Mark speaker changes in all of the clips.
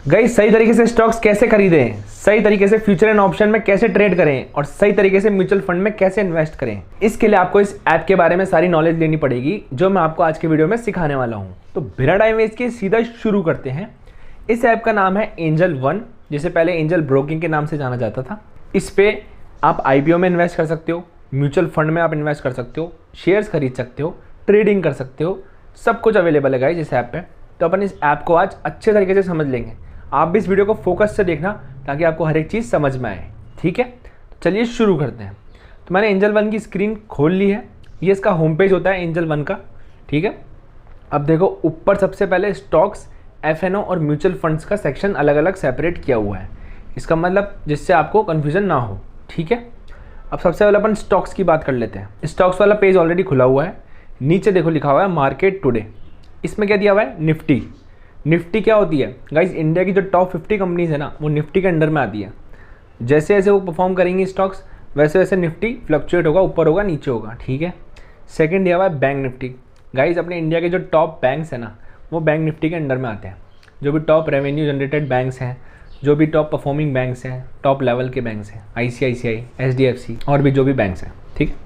Speaker 1: Guys सही तरीके से स्टॉक्स कैसे खरीदें, सही तरीके से फ्यूचर एंड ऑप्शन में कैसे ट्रेड करें और सही तरीके से म्यूचुअल फंड में कैसे इन्वेस्ट करें, इसके लिए आपको इस ऐप के बारे में सारी नॉलेज लेनी पड़ेगी जो मैं आपको आज के वीडियो में सिखाने वाला हूं। तो बिना टाइम वेस्ट किए सीधा शुरू करते हैं। इस ऐप का नाम है एंजल वन, जिसे पहले एंजल ब्रोकिंग के नाम से जाना जाता था। इस पे आप IPO में इन्वेस्ट कर सकते हो, म्यूचुअल फंड में आप इन्वेस्ट कर सकते हो, शेयर्स खरीद सकते हो, ट्रेडिंग कर सकते हो, सब कुछ अवेलेबल है गाइस इस ऐप पे। तो अपन इस ऐप को आज अच्छे तरीके से समझ लेंगे। आप भी इस वीडियो को फोकस से देखना ताकि आपको हर एक चीज़ समझ में आए, ठीक है। तो चलिए शुरू करते हैं। तो मैंने एंजल वन की स्क्रीन खोल ली है। ये इसका होम पेज होता है एंजल वन का, ठीक है। अब देखो ऊपर सबसे पहले स्टॉक्स, FNO और म्यूचुअल फंड्स का सेक्शन अलग अलग सेपरेट किया हुआ है। इसका मतलब जिससे आपको कन्फ्यूजन ना हो, ठीक है। अब सबसे पहले अपन स्टॉक्स की बात कर लेते हैं। स्टॉक्स वाला पेज ऑलरेडी खुला हुआ है। नीचे देखो लिखा हुआ है मार्केट टुडे। इसमें क्या दिया हुआ है, निफ्टी। निफ्टी क्या होती है गाइस, इंडिया की जो टॉप 50 कंपनीज है ना, वो निफ्टी के अंडर में आती है। जैसे जैसे वो परफॉर्म करेंगी स्टॉक्स, वैसे वैसे निफ्टी फ्लक्चुएट होगा, ऊपर होगा नीचे होगा, ठीक है। सेकंड दिया हुआ है बैंक निफ्टी। गाइस अपने इंडिया के जो टॉप बैंक्स है ना, वो बैंक निफ्टी के अंडर में आते हैं। जो भी टॉप रेवेन्यू जनरेटेड बैंक्स हैं, जो भी टॉप परफॉर्मिंग बैंक्स हैं, टॉप लेवल के बैंक्स हैं, ICICI, SDFC और भी जो भी बैंक्स हैं, ठीक है।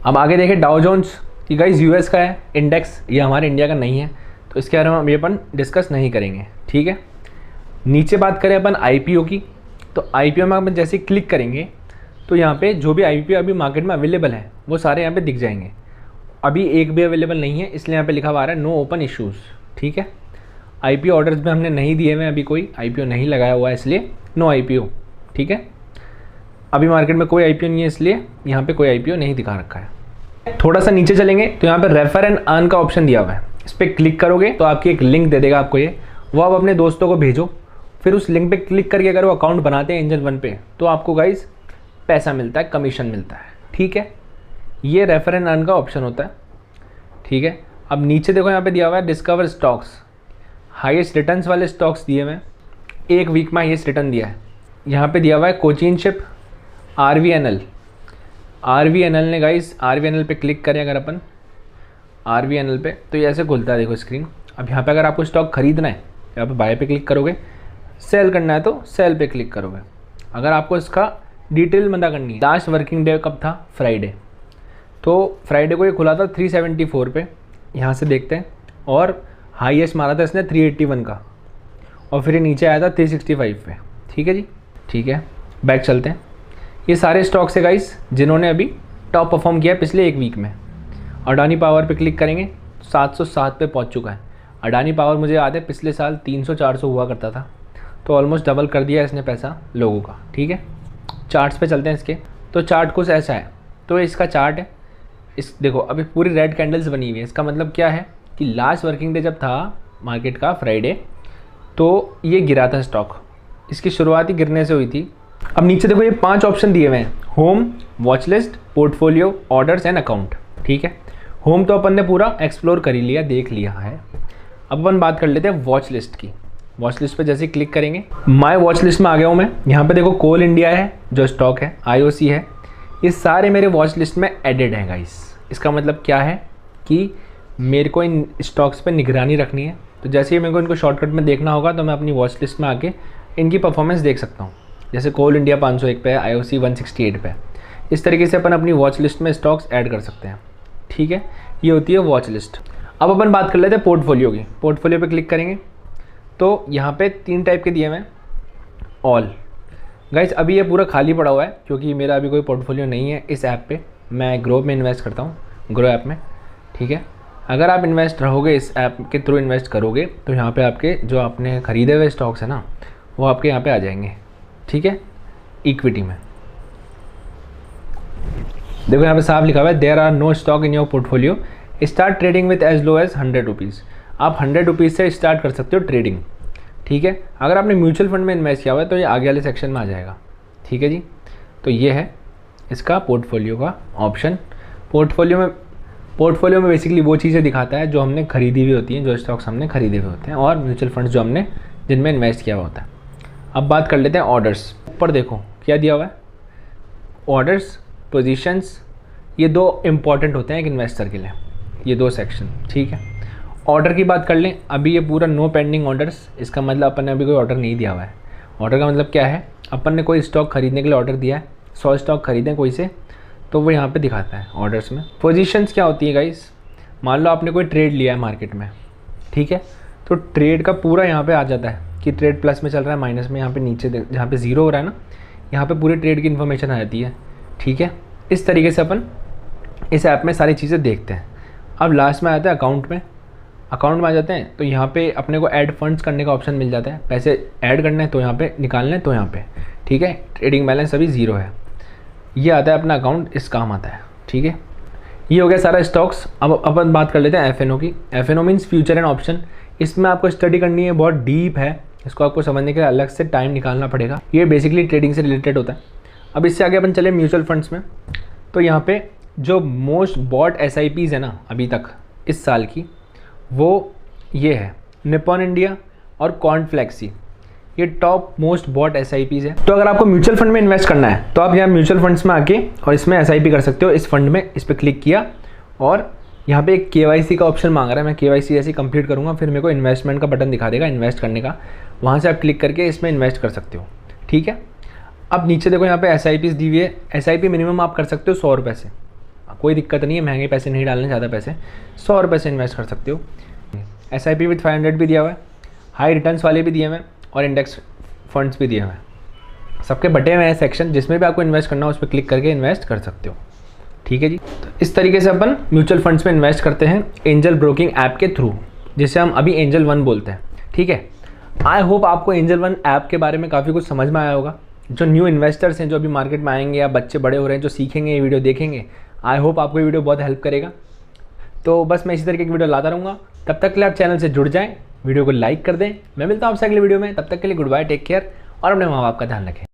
Speaker 1: अब आगे देखें डाउ जोन्स की। गाइस US का है इंडेक्स, ये हमारे इंडिया का नहीं है, तो इसके बारे में हम ये अपन डिस्कस नहीं करेंगे, ठीक है। नीचे बात करें अपन IPO की, तो IPO में अपन जैसे क्लिक करेंगे तो यहाँ पे जो भी IPO अभी मार्केट में अवेलेबल है वो सारे यहाँ पे दिख जाएंगे। अभी एक भी अवेलेबल नहीं है, इसलिए यहाँ पे लिखा हुआ है नो ओपन इश्यूज़, ठीक है। IPO ऑर्डर्स में हमने नहीं दिए हुए, अभी कोई IPO नहीं लगाया हुआ है, इसलिए नो IPO, ठीक है। अभी मार्केट में कोई IPO नहीं है, इसलिए यहाँ पे कोई IPO नहीं दिखा रखा है। थोड़ा सा नीचे चलेंगे तो यहाँ पे रेफर एंड अर्न का ऑप्शन दिया हुआ है। इस पर क्लिक करोगे तो आपकी एक लिंक दे देगा आपको ये, वो आप अपने दोस्तों को भेजो। फिर उस लिंक पे क्लिक करके अगर वो अकाउंट बनाते हैं एंजल वन पे, तो आपको गाइस पैसा मिलता है, कमीशन मिलता है, ठीक है। ये रेफर एंड अर्न का ऑप्शन होता है, ठीक है। अब नीचे देखो यहाँ पे दिया हुआ है डिस्कवर स्टॉक्स। हाईएस्ट रिटर्न्स वाले स्टॉक्स दिए हुए हैं, एक वीक में हाईएस्ट रिटर्न दिया है। यहाँ पे दिया हुआ है कोचिन शिप, RVNL ने गाइस RVNL पे क्लिक करें अगर अपन RVNL पे, तो ये ऐसे खुलता है देखो स्क्रीन। अब यहाँ पे अगर आपको स्टॉक खरीदना है, यहाँ पे बाय पे क्लिक करोगे, सेल करना है तो सेल पे क्लिक करोगे। अगर आपको इसका डिटेल पता करनी है, लास्ट वर्किंग डे कब था, फ्राइडे, तो फ्राइडे को ये खुला था 374 पे, यहाँ से देखते हैं। और हाईएस्ट मारा था इसने 381 का, और फिर ये नीचे आया था 365 पे, ठीक है जी, ठीक है। बैक चलते हैं। ये सारे स्टॉक्स है गाइस जिन्होंने अभी टॉप परफॉर्म किया है पिछले एक वीक में। अडानी पावर पे क्लिक करेंगे, 707 पे पहुंच चुका है। अडानी पावर मुझे याद है पिछले साल 300-400 हुआ करता था, तो ऑलमोस्ट डबल कर दिया इसने पैसा लोगों का, ठीक है। चार्ट्स पे चलते हैं इसके। तो चार्ट कुछ ऐसा है, तो इसका चार्ट है। इस देखो अभी पूरी रेड कैंडल्स बनी हुई है। इसका मतलब क्या है कि लास्ट वर्किंग डे जब था मार्केट का, फ्राइडे, तो ये गिरा था स्टॉक। इसकी शुरुआत ही गिरने से हुई थी। अब नीचे देखो ये 5 ऑप्शन दिए हुए हैं, home, watch list, portfolio, orders and account, ठीक है। होम तो अपन ने पूरा एक्सप्लोर कर ही लिया, देख लिया है। अब अपन बात कर लेते हैं वॉच लिस्ट की। वॉच लिस्ट पे जैसे क्लिक करेंगे, माय वॉच लिस्ट में आ गया हूँ मैं। यहाँ पे देखो कोल इंडिया है जो स्टॉक है, IOC है, ये सारे मेरे वॉच लिस्ट में एडेड हैं गाइस। इसका मतलब क्या है कि मेरे को इन स्टॉक्स पे निगरानी रखनी है, तो जैसे ही मेरे को इनको शॉर्टकट में देखना होगा तो मैं अपनी वॉच लिस्ट में आके इनकी परफॉर्मेंस देख सकता हूँ। जैसे कोल इंडिया 501 पे है, IOC 168 पे है। इस तरीके से अपन अपनी वॉच लिस्ट में स्टॉक्स ऐड कर सकते हैं, ठीक है। ये होती है वॉच लिस्ट। अब अपन बात कर लेते हैं पोर्टफोलियो की। पोर्टफोलियो पे क्लिक करेंगे तो यहाँ पे 3 टाइप के दिए हुए हैं। ऑल गाइस अभी ये पूरा खाली पड़ा हुआ है क्योंकि मेरा अभी कोई पोर्टफोलियो नहीं है इस ऐप पे। मैं ग्रो में इन्वेस्ट करता हूँ, ग्रो ऐप में, ठीक है। अगर आप इन्वेस्ट रहोगे, इस ऐप के थ्रू इन्वेस्ट करोगे, तो यहाँ पे आपके जो आपने ख़रीदे हुए स्टॉक्स है ना, वो आपके यहाँ पे आ जाएंगे, ठीक है, इक्विटी में। देखो यहाँ पे साफ लिखा हुआ है there are no stock in your portfolio, start trading with as low as 100 rupees. आप 100 रुपीज़ से स्टार्ट कर सकते हो ट्रेडिंग, ठीक है। अगर आपने म्यूचुअल फंड में इन्वेस्ट किया हुआ है तो ये आगे वाले सेक्शन में आ जाएगा, ठीक है जी। तो ये है इसका पोर्टफोलियो का ऑप्शन। पोर्टफोलियो में बेसिकली वो चीज़ें दिखाता है जो हमने खरीदी हुई होती हैं, जो स्टॉक्स हमने खरीदे हुए होते हैं, और म्यूचुअल फंड्स जो हमने जिनमें इन्वेस्ट किया हुआ होता है। अब बात कर लेते हैं ऑर्डर्स। ऊपर देखो क्या दिया हुआ है, ऑर्डर्स, पोजीशंस। ये 2 इंपॉर्टेंट होते हैं एक इन्वेस्टर के लिए, ये 2 सेक्शन, ठीक है। ऑर्डर की बात कर लें, अभी ये पूरा नो पेंडिंग ऑर्डर्स, इसका मतलब अपन ने अभी कोई ऑर्डर नहीं दिया हुआ है। ऑर्डर का मतलब क्या है, अपन ने कोई स्टॉक खरीदने के लिए ऑर्डर दिया है, 100 स्टॉक खरीदें कोई से, तो वो यहाँ पे दिखाता है ऑर्डर्स में। पोजीशंस क्या होती है गाइस, मान लो आपने कोई ट्रेड लिया है मार्केट में, ठीक है, तो ट्रेड का पूरा यहाँ पे आ जाता है कि ट्रेड प्लस में चल रहा है, माइनस में, यहाँ पे नीचे जहाँ पे ज़ीरो हो रहा है ना, यहाँ पे पूरे ट्रेड की इन्फॉर्मेशन आ जाती है, ठीक है। इस तरीके से अपन इस ऐप में सारी चीज़ें देखते हैं। अब लास्ट में आता है अकाउंट में, अकाउंट में आ जाते हैं तो यहाँ पे अपने को ऐड फंड्स करने का ऑप्शन मिल जाता है, पैसे ऐड करने हैं तो यहाँ पे, निकालने हैं तो यहाँ पे, ठीक है। ट्रेडिंग बैलेंस अभी ज़ीरो है, ये आता है अपना अकाउंट, इस काम आता है, ठीक है। ये हो गया सारा स्टॉक्स। अब अपन बात कर लेते हैं एफ की। F means future and option. इसमें आपको स्टडी करनी है, बहुत डीप है, इसको आपको समझने के लिए अलग से टाइम निकालना पड़ेगा। ये बेसिकली ट्रेडिंग से रिलेटेड होता है। अब इससे आगे अपन चले म्यूचुअल फंड्स में, तो यहाँ पे जो मोस्ट बॉट SIPs है ना अभी तक इस साल की, वो ये है निपॉन इंडिया और कॉर्नफ्लेक्सी, ये टॉप मोस्ट बॉट SIPs है। तो अगर आपको म्यूचुअल फंड में इन्वेस्ट करना है तो आप यहाँ म्यूचुअल फंड्स में आके और इसमें SIP कर सकते हो। इस फंड में इस पर क्लिक किया और यहाँ पे एक KYC का ऑप्शन मांग रहा है, मैं KYC ऐसे कंप्लीट करूँगा, फिर मेरे को इन्वेस्टमेंट का बटन दिखा देगा इन्वेस्ट करने का, वहाँ से आप क्लिक करके इसमें इन्वेस्ट कर सकते हो, ठीक है। अब नीचे देखो यहाँ पे SIPs दी हुई है। SIP मिनिमम आप कर सकते हो 100 रुपये से, कोई दिक्कत नहीं है, महंगे पैसे नहीं डालने, ज़्यादा पैसे, 100 रुपये से इन्वेस्ट कर सकते हो। SIP विथ 500 भी दिया हुआ है, हाई रिटर्न्स वाले भी दिए हुए हैं और इंडेक्स फंड्स भी दिए हुए हैं। सबके बटे हुए हैं सेक्शन, जिसमें भी आपको इन्वेस्ट करना हो उस पर क्लिक करके इन्वेस्ट कर सकते हो, ठीक है जी। तो इस तरीके से अपन म्यूचुअल फंड्स में इन्वेस्ट करते हैं एंजल ब्रोकिंग ऐप के थ्रू, जिसे हम अभी एंजल 1 बोलते हैं, ठीक है। आई होप आपको एंजल 1 ऐप के बारे में काफ़ी कुछ समझ में आया होगा। जो न्यू इन्वेस्टर्स हैं, जो अभी मार्केट में आएंगे या बच्चे बड़े हो रहे हैं जो सीखेंगे, ये वीडियो देखेंगे, आई होप आपको ये वीडियो बहुत हेल्प करेगा। तो बस मैं इसी तरीके की वीडियो लाता रहूँगा, तब तक के लिए आप चैनल से जुड़ जाएं, वीडियो को लाइक कर दें। मैं मिलता हूँ आपसे अगले वीडियो में, तब तक के लिए गुड बाय, टेक केयर और अपने माँ बाप का ध्यान रखें।